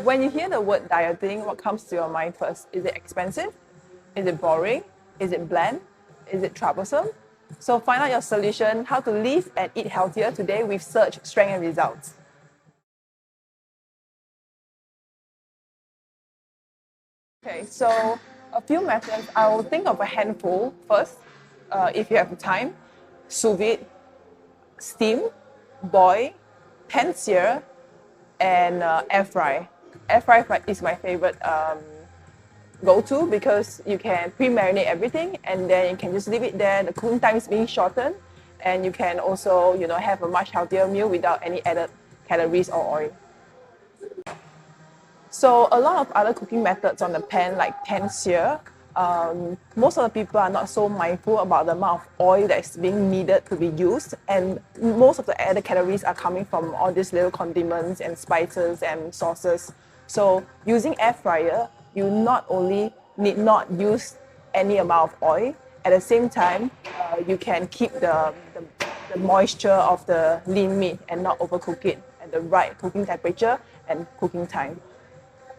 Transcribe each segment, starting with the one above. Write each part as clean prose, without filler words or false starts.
When you hear the word dieting, what comes to your mind first? Is it expensive? Is it boring? Is it bland? Is it troublesome? So find out your solution, how to live and eat healthier today with Search, Strength and Results. Okay, so a few methods. I will think of a handful first. If you have the time, sous vide, steam, boil, pan-sear, and air fry. Air fry is my favorite go-to because you can pre-marinate everything and then you can just leave it there. The cooking time is being shortened, and you can also have a much healthier meal without any added calories or oil. So a lot of other cooking methods on the pan, like pan-sear, most of the people are not so mindful about the amount of oil that's being needed to be used, and most of the added calories are coming from all these little condiments and spices and sauces. So using air fryer, you not only need not use any amount of oil, at the same time, you can keep the moisture of the lean meat and not overcook it at the right cooking temperature and cooking time.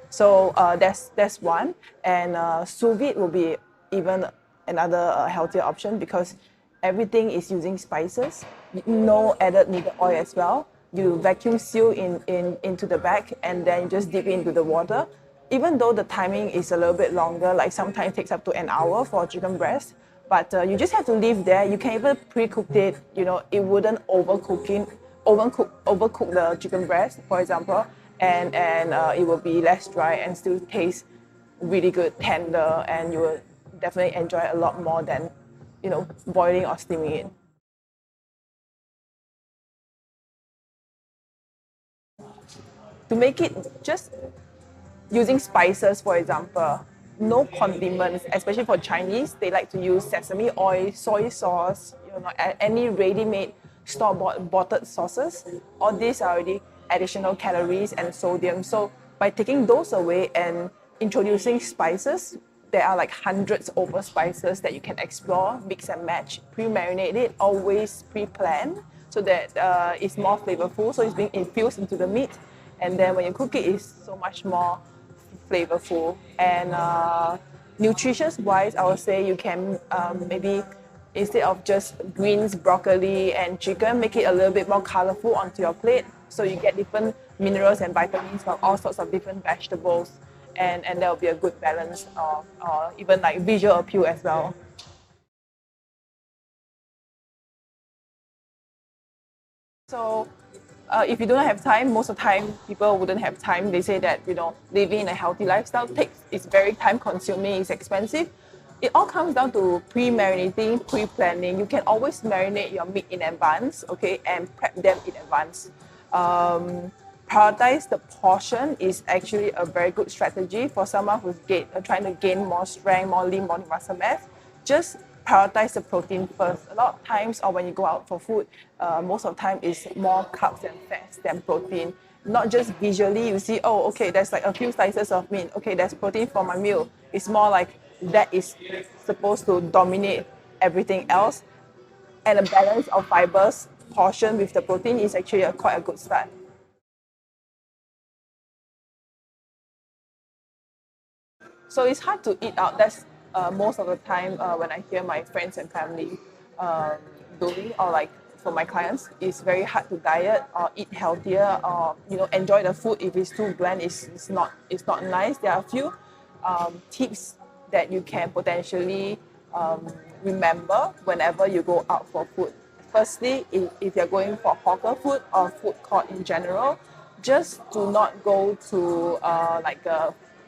So that's one, and sous vide will be even another healthier option because everything is using spices, no added needed oil as well. You vacuum seal into the bag and then you just dip it into the water. Even though the timing is a little bit longer, like sometimes it takes up to an hour for chicken breast, but you just have to leave there. You can even pre-cook it. It wouldn't overcook the chicken breast, for example, and it will be less dry and still taste really good, tender, and you will definitely enjoy it a lot more than boiling or steaming it. To make it just using spices, for example, no condiments, especially for Chinese, they like to use sesame oil, soy sauce, any ready-made store-bought bottled sauces. All these are already additional calories and sodium. So by taking those away and introducing spices, there are like hundreds over spices that you can explore, mix and match, pre-marinate it, always pre-plan so that it's more flavorful. So it's being infused into the meat. And then when you cook it, it's so much more flavorful. And nutritious-wise, I would say you can maybe, instead of just greens, broccoli, and chicken, make it a little bit more colorful onto your plate. So you get different minerals and vitamins from all sorts of different vegetables. And there will be a good balance or even like visual appeal as well. So if you don't have time, most of the time people wouldn't have time. They say that living in a healthy lifestyle is very time consuming, it's expensive. It all comes down to pre-marinating, pre-planning. You can always marinate your meat in advance, okay, and prep them in advance. Prioritize the portion is actually a very good strategy for someone who's trying to gain more strength, more lean body muscle mass. Just prioritize the protein first. A lot of times, or when you go out for food, most of the time is more carbs and fats than protein. Not just visually, you see, oh, okay, there's like a few slices of meat. Okay, there's protein for my meal. It's more like that is supposed to dominate everything else. And a balance of fibers portion with the protein is actually quite a good start. So it's hard to eat out. That's most of the time when I hear my friends and family doing, or like for my clients, it's very hard to diet or eat healthier or enjoy the food. If it's too bland, it's not nice. There are a few tips that you can potentially remember whenever you go out for food. Firstly, if you're going for hawker food or food court in general, just do not go to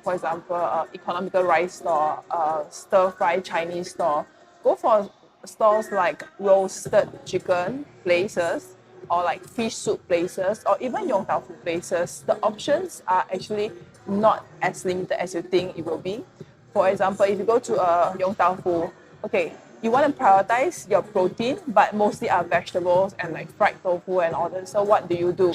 for example, economical rice store, stir-fry Chinese store. Go for stores like roasted chicken places or like fish soup places or even Yong Tau Fu places. The options are actually not as limited as you think it will be. For example, if you go to a Yong Tau Fu, okay, you want to prioritize your protein, but mostly are vegetables and like fried tofu and all that. So what do?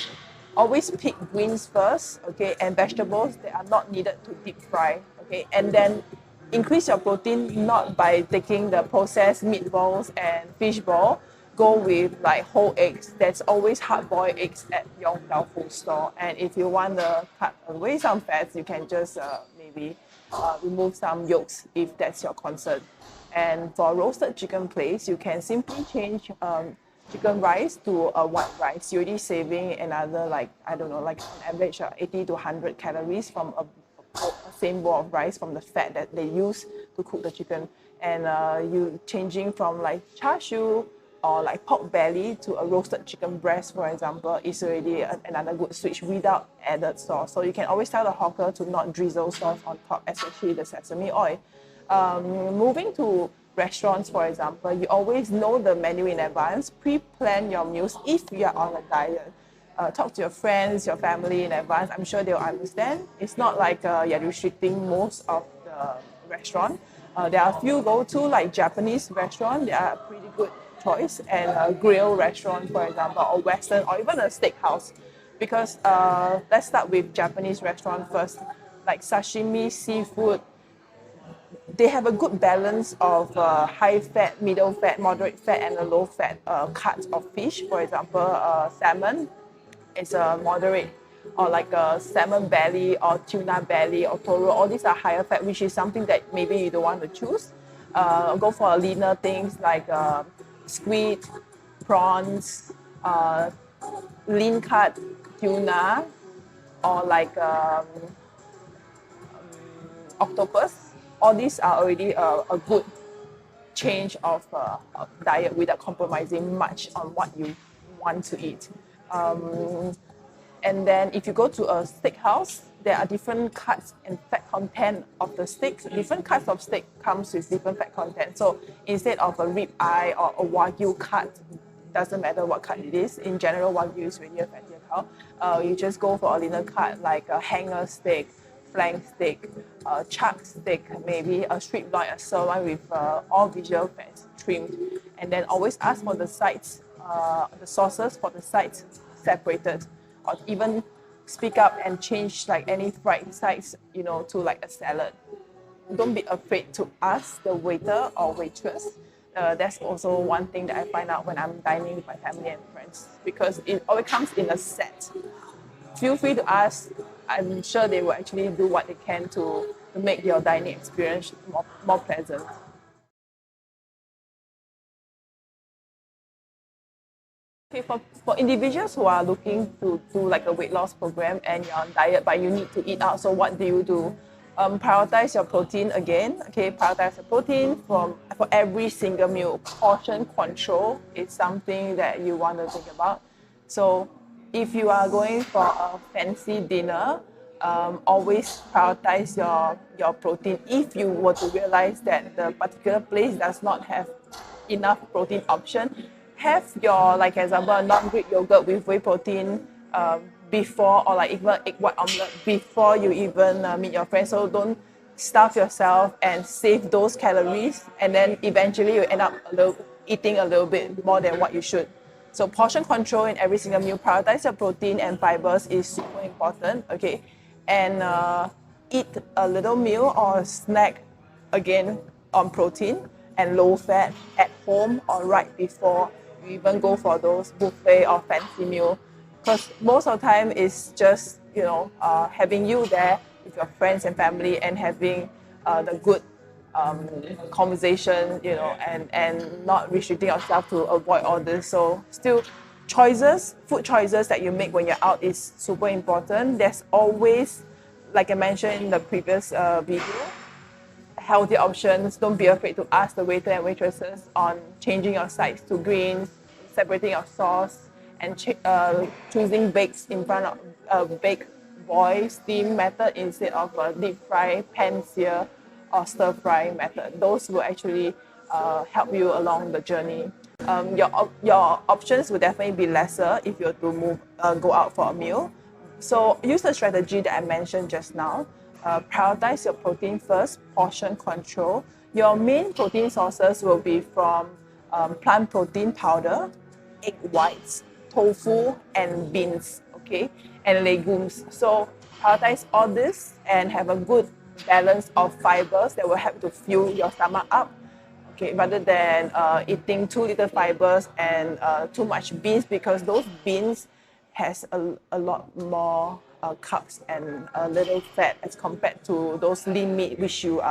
Always pick greens first, okay, and vegetables that are not needed to deep fry, okay, and then increase your protein not by taking the processed meatballs and fish ball. go with like whole eggs. There's always hard-boiled eggs at your health food store. And if you want to cut away some fats, you can just maybe remove some yolks if that's your concern. And for roasted chicken place, you can simply change chicken rice to a white rice. You're already saving another, like, I don't know, like an average 80 to 100 calories from a same bowl of rice from the fat that they use to cook the chicken. And you changing from like char siu or like pork belly to a roasted chicken breast, for example, is already another good switch without added sauce. So you can always tell the hawker to not drizzle sauce on top, especially the sesame oil. Moving to restaurants, for example, you always know the menu in advance, pre-plan your meals if you are on a diet. Talk to your friends, your family in advance. I'm sure they'll understand. It's not like you're restricting most of the restaurant. There are a few go-to like Japanese restaurant. They are a pretty good choice, and a grill restaurant, for example, or Western, or even a steakhouse. Because let's start with Japanese restaurant first, like sashimi, seafood. They have a good balance of high fat, middle fat, moderate fat, and a low fat cut of fish. For example, salmon is a moderate, or like a salmon belly or tuna belly or toro. All these are higher fat, which is something that maybe you don't want to choose. Go for leaner things like squid, prawns, lean cut tuna, or like octopus. All these are already a good change of diet without compromising much on what you want to eat. And then if you go to a steakhouse, there are different cuts and fat content of the steaks. Different cuts of steak comes with different fat content. So instead of a rib eye or a wagyu cut, doesn't matter what cut it is. In general, wagyu is really a fattier cow. You just go for a leaner cut like a hanger steak, flank steak, chuck steak, maybe a strip loin, a sirloin with all visual fats trimmed. And then always ask for the sides, the sauces for the sides separated, or even speak up and change like any fried sides, to like a salad. Don't be afraid to ask the waiter or waitress. That's also one thing that I find out when I'm dining with my family and friends, because it always comes in a set. Feel free to ask. I'm sure they will actually do what they can to make your dining experience more pleasant. Okay, for individuals who are looking to do like a weight loss program and you're on diet but you need to eat out, so what do? Prioritize your protein again. Okay, prioritize your protein for every single meal. Portion control is something that you want to think about. So if you are going for a fancy dinner, always prioritize your protein. If you were to realize that the particular place does not have enough protein option, have your, like example, non-Greek yogurt with whey protein before, or like even egg white omelette before you even meet your friends. So don't starve yourself and save those calories, and then eventually you end up eating a little bit more than what you should. So portion control in every single meal. Prioritize your protein and fibers is super important. Okay, and eat a little meal or snack again on protein and low fat at home or right before you even go for those buffet or fancy meal, because most of the time it's just having you there with your friends and family and having the good conversation, and not restricting yourself to avoid all this. So still, food choices that you make when you're out is super important. There's always, like I mentioned in the previous video, healthy options. Don't be afraid to ask the waiter and waitresses on changing your sides to greens, separating your sauce, and choosing bakes in front of bake, boil, steam method instead of a deep fry, pan sear, or stir fry method. Those will actually help you along the journey. Your options will definitely be lesser if you're to go out for a meal. So use the strategy that I mentioned just now. Prioritize your protein first, portion control. Your main protein sources will be from plant protein powder, egg whites, tofu, and beans, okay, and legumes. So prioritize all this and have a good balance of fibers that will help to fuel your stomach up. okay, rather than eating too little fibers and too much beans, because those beans has a lot more carbs and a little fat as compared to those lean meat which you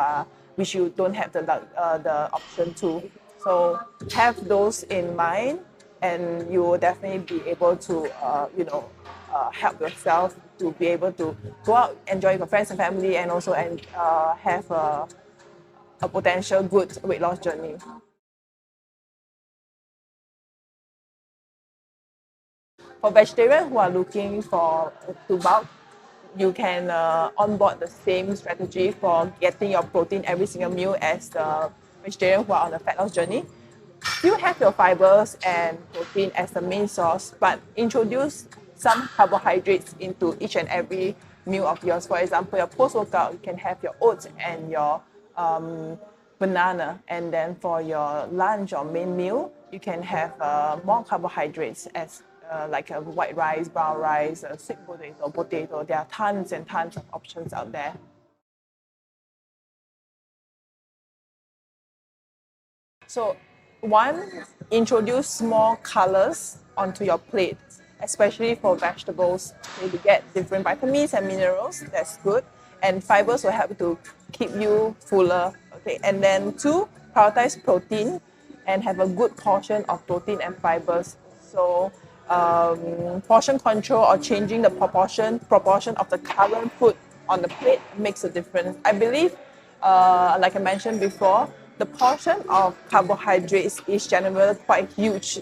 don't have the option to. So have those in mind, and you will definitely be able to help yourself to be able to go out, enjoy with your friends and family, and also have a potential good weight loss journey. For vegetarians who are looking for to bulk, you can onboard the same strategy for getting your protein every single meal as the vegetarian who are on the fat loss journey. You have your fibers and protein as the main source, but introduce some carbohydrates into each and every meal of yours. For example, your post-workout, you can have your oats and your banana. And then for your lunch or main meal, you can have more carbohydrates as like a white rice, brown rice, sweet potato. There are tons and tons of options out there. So, one, introduce more colors onto your plate, especially for vegetables. You get different vitamins and minerals. That's good, and fibers will help to keep you fuller. Okay, and then two, prioritize protein, and have a good portion of protein and fibers. So, portion control or changing the proportion of the current food on the plate makes a difference. I believe, like I mentioned before, the portion of carbohydrates is generally quite huge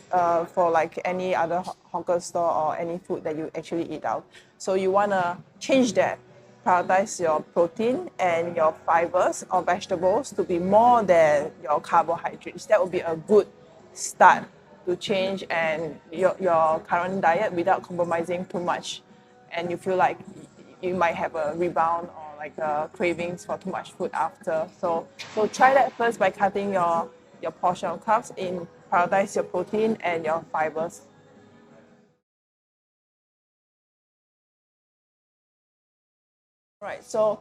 for like any other hawker store or any food that you actually eat out. So you want to change that. Prioritize your protein and your fibers or vegetables to be more than your carbohydrates. That would be a good start to change and your current diet without compromising too much, and you feel like you might have a rebound or like cravings for too much food after. So try that first by cutting your portion of carbs in, prioritize your protein and your fibers. Right, so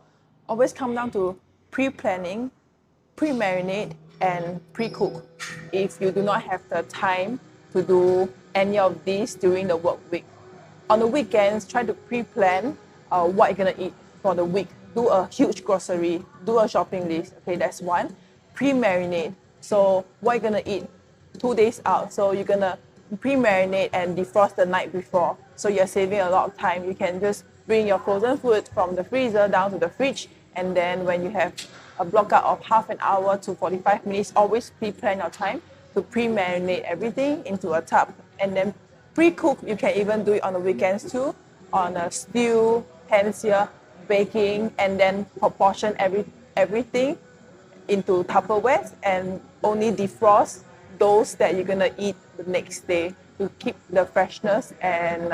always come down to pre-planning, pre-marinate, and pre-cook. If you do not have the time to do any of these during the work week. On the weekends, try to pre-plan what you're gonna eat for the week. Do a huge grocery, do a shopping list. Okay, that's one. Pre-marinate. So what you're gonna eat 2 days out. So you're gonna pre-marinate and defrost the night before. So you're saving a lot of time. You can just bring your frozen food from the freezer down to the fridge, and then when you have a block out of half an hour to 45 minutes, always pre-plan your time to pre-marinate everything into a tub, and then pre-cook. You can even do it on the weekends too, on a stew, pan-sear, baking, and then proportion everything into Tupperware and only defrost those that you're gonna eat the next day to keep the freshness and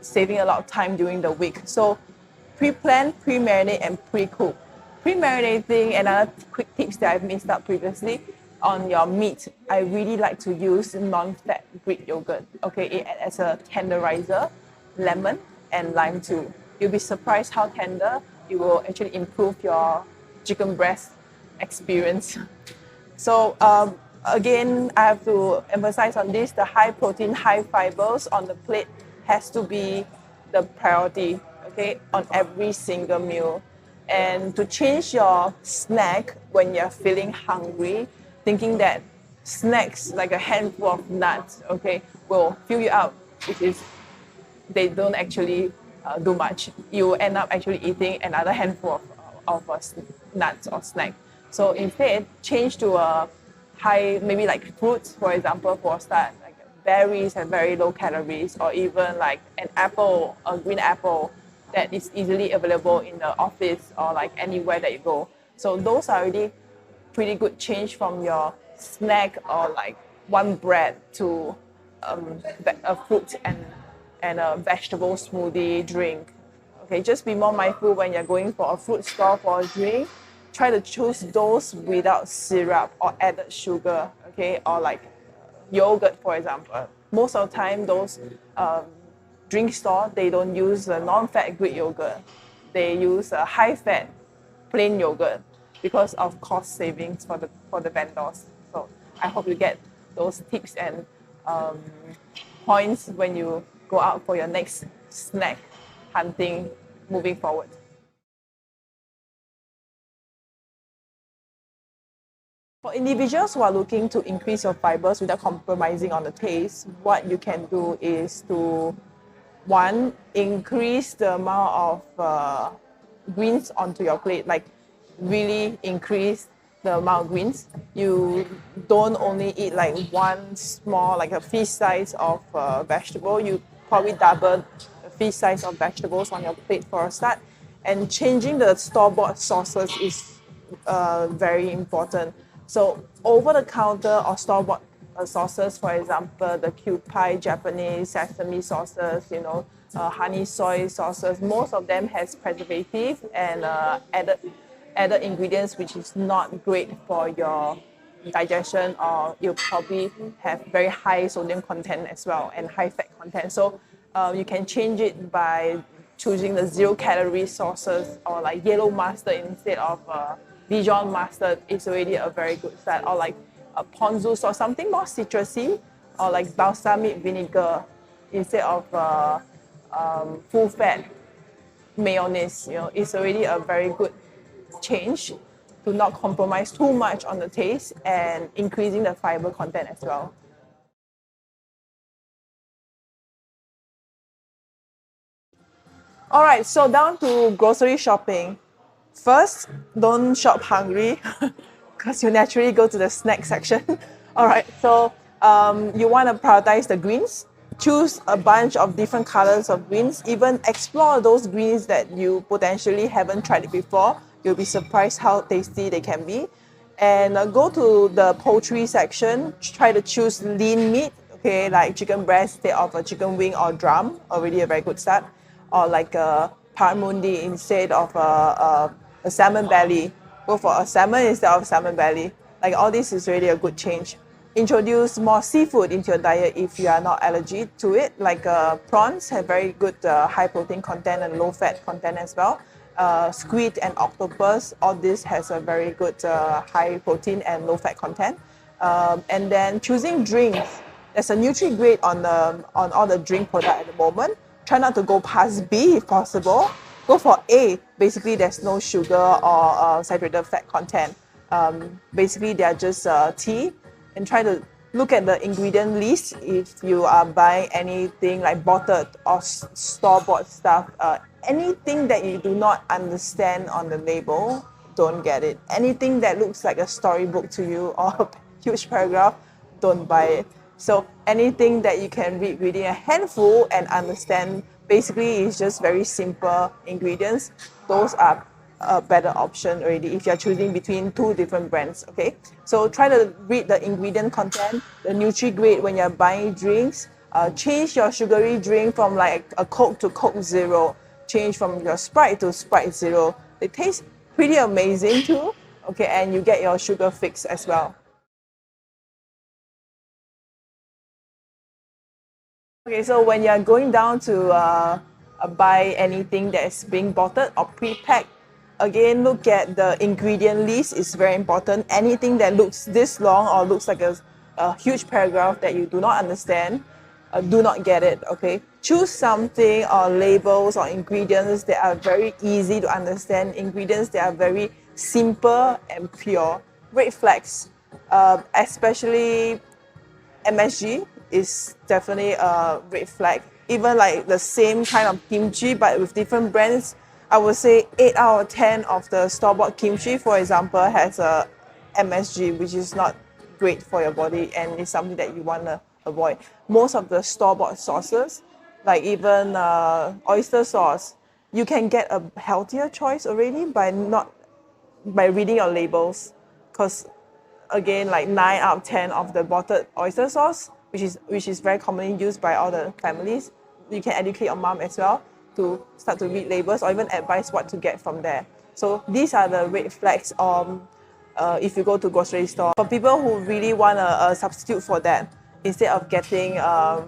saving a lot of time during the week. So pre-plan, pre-marinate, and pre-cook. Pre-marinating, another quick tips that I've missed out previously, on your meat, I really like to use non-fat Greek yogurt. Okay, it as a tenderizer, lemon and lime too. You'll be surprised how tender it will actually improve your chicken breast experience. So again, I have to emphasize on this, the high protein, high fibers on the plate has to be the priority, okay, on every single meal. And to change your snack when you're feeling hungry, thinking that snacks like a handful of nuts, okay, will fill you up, which is they don't actually do much. You end up actually eating another handful of nuts or snack. So instead, change to a high, maybe like fruits, for example, for a start, like berries have very low calories, or even like an apple, a green apple that is easily available in the office or like anywhere that you go. So those are really pretty good change from your snack or like one bread to a fruit and a vegetable smoothie drink. Okay, just be more mindful when you're going for a fruit store for a drink. Try to choose those without syrup or added sugar, okay, or like yogurt, for example. Most of the time, those drink store, they don't use a non-fat Greek yogurt. They use a high-fat plain yogurt. because of cost savings for the vendors. So I hope you get those tips and points when you go out for your next snack hunting moving forward. For individuals who are looking to increase your fibers without compromising on the taste, what you can do is to, one, increase the amount of greens onto your plate, like really increase the amount of greens. You don't only eat like one small, like a fish size of vegetable. You probably double the fish size of vegetables on your plate for a start. And changing the store-bought sauces is very important. So over the counter or store-bought sauces, for example, the Kewpie Japanese sesame sauces, honey soy sauces, most of them has preservative and added ingredients, which is not great for your digestion, or you'll probably have very high sodium content as well and high fat content. So you can change it by choosing the 0-calorie sauces, or like yellow mustard instead of Dijon mustard is already a very good start, or like a ponzu sauce, something more citrusy, or like balsamic vinegar instead of full fat mayonnaise. It's already a very good change to not compromise too much on the taste and increasing the fiber content as well. All right, so down to grocery shopping. First, don't shop hungry because you naturally go to the snack section. All right, so you want to prioritize the greens. Choose a bunch of different colors of greens. Even explore those greens that you potentially haven't tried it before. You'll be surprised how tasty they can be. And go to the poultry section. Try to choose lean meat, okay, like chicken breast instead of a chicken wing or drum. Already a very good start. Or like a barramundi instead of a salmon belly. Go for a salmon instead of salmon belly. Like all this is really a good change. Introduce more seafood into your diet if you are not allergic to it. Like prawns have very good high protein content and low fat content as well. Squid and octopus, all this has a very good high protein and low fat content. And then choosing drinks. There's a Nutri-Grade on all the drink product at the moment. Try not to go past B if possible. Go for A. Basically, there's no sugar or saturated fat content. Basically, they are just tea. And try to look at the ingredient list if you are buying anything like bottled or store-bought stuff. Anything that you do not understand on the label, don't get it. Anything that looks like a storybook to you or a huge paragraph, don't buy it. So anything that you can read within a handful and understand, basically is just very simple ingredients. Those are a better option already if you're choosing between two different brands, okay? So try to read the ingredient content, the Nutri-Grade when you're buying drinks. Change your sugary drink from like a Coke to Coke Zero. Change from your Sprite to Sprite Zero. They taste pretty amazing too, okay? And you get your sugar fix as well. Okay, so when you're going down to buy anything that is being bottled or pre-packed, again, look at the ingredient list. It's very important. Anything that looks this long or looks like a huge paragraph that you do not understand, do not get it, okay? Choose something or labels or ingredients that are very easy to understand, ingredients that are very simple and pure. Red flags, especially MSG is definitely a red flag. Even like the same kind of kimchi but with different brands, I would say 8 out of 10 of the store-bought kimchi, for example, has a MSG, which is not great for your body and is something that you want to avoid. Most of the store-bought sauces, like even oyster sauce, you can get a healthier choice already by reading your labels, because again, like 9 out of 10 of the bottled oyster sauce, which is very commonly used by all the families. You can educate your mom as well to start to read labels or even advise what to get from there. So these are the red flags if you go to grocery store. For people who really want a substitute for that, instead of getting a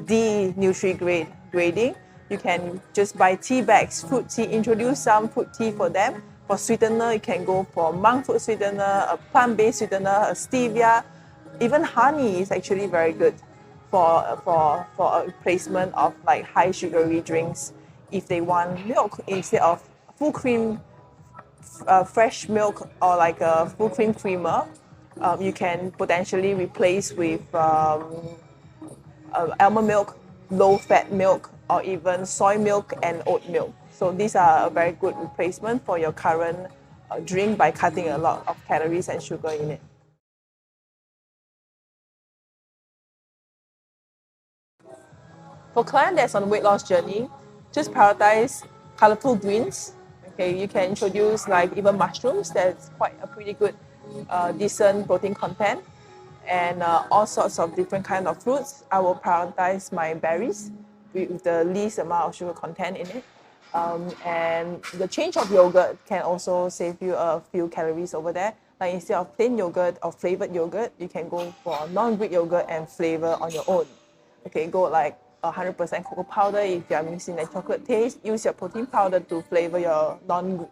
D Nutri-Grade grading, you can just buy tea bags, fruit tea, introduce some fruit tea for them. For sweetener, you can go for monk fruit sweetener, a plant-based sweetener, a stevia. Even honey is actually very good for a replacement of like high sugary drinks. If they want milk instead of full cream, fresh milk or like a full cream creamer, you can potentially replace with almond milk, low-fat milk, or even soy milk and oat milk. So these are a very good replacement for your current drink by cutting a lot of calories and sugar in it. For client that's on a weight loss journey, just prioritize colorful greens. Okay, you can introduce like even mushrooms. That's quite a pretty good, decent protein content, and all sorts of different kind of fruits. I will prioritize my berries with the least amount of sugar content in it. And the change of yogurt can also save you a few calories over there. Like instead of plain yogurt or flavored yogurt, you can go for non-Greek yogurt and flavor on your own. Okay, go like 100% cocoa powder. If you are missing the chocolate taste, use your protein powder to flavor your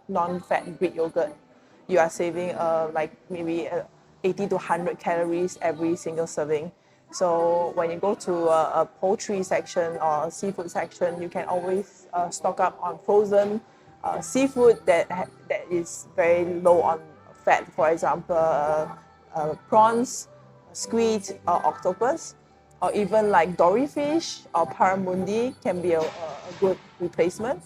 non-fat Greek yogurt. You are saving like maybe 80 to 100 calories every single serving. So when you go to a poultry section or a seafood section, you can always stock up on frozen seafood that is very low on fat. For example, prawns, squid, or octopus, or even like dory fish or barramundi can be a good replacement.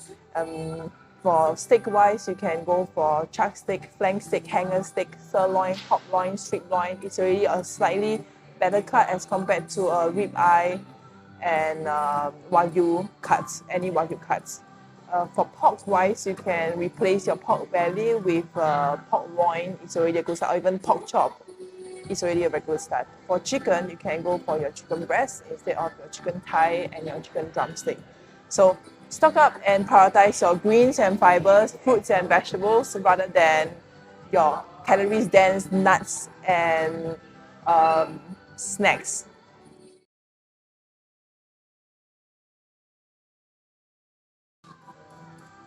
For steak wise, you can go for chuck steak, flank steak, hanger steak, sirloin, top loin, strip loin. It's already a slightly better cut as compared to a rib eye and wagyu cuts, any wagyu cuts. For pork wise, you can replace your pork belly with pork loin. It's already a good start, or even pork chop. It's already a very good start. For chicken, you can go for your chicken breast instead of your chicken thigh and your chicken drumstick. So stock up and prioritize your greens and fibers, fruits and vegetables rather than your calories dense nuts and snacks.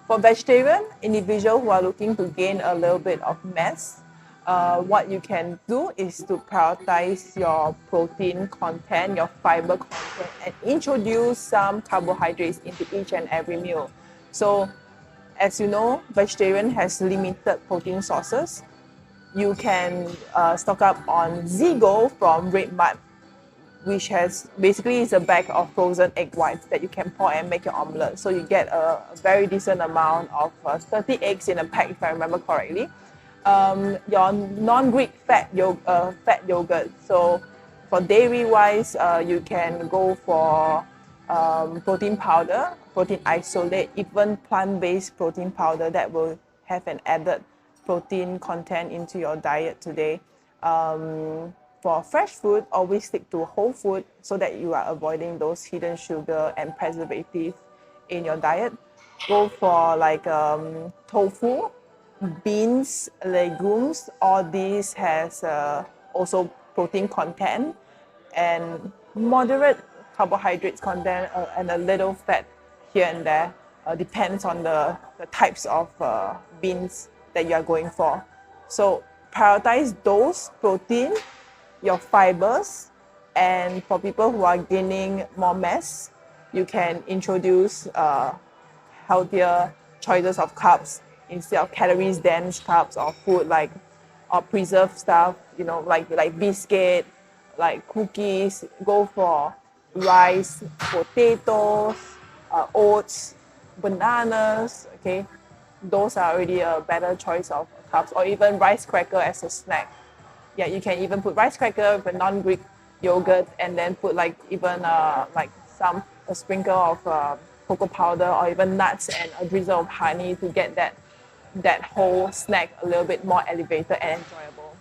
For vegetarian individuals who are looking to gain a little bit of mass, what you can do is to prioritize your protein content, your fiber content, and introduce some carbohydrates into each and every meal. So, as you know, vegetarian has limited protein sources. You can stock up on Zigo from Red Mud, which has basically is a bag of frozen egg whites that you can pour and make your omelette. So you get a very decent amount of 30 eggs in a pack, if I remember correctly. Your non-Greek fat yogurt. So for dairy wise, you can go for protein powder, protein isolate, even plant-based protein powder that will have an added protein content into your diet today. For fresh food, always stick to whole food so that you are avoiding those hidden sugar and preservatives in your diet. Go for like tofu, beans, legumes. All these has also protein content and moderate carbohydrates content and a little fat here and there. Depends on the types of beans that you are going for. So prioritize those protein, your fibers, and for people who are gaining more mass, you can introduce healthier choices of carbs instead of calories dense carbs or food like or preserved stuff, you know, like biscuit, like cookies. Go for rice, potatoes, oats, bananas. Okay, those are already a better choice of carbs, or even rice cracker as a snack. Yeah, you can even put rice cracker with a non-Greek yogurt and then put like even like a sprinkle of cocoa powder or even nuts and a drizzle of honey to get that whole snack a little bit more elevated and enjoyable.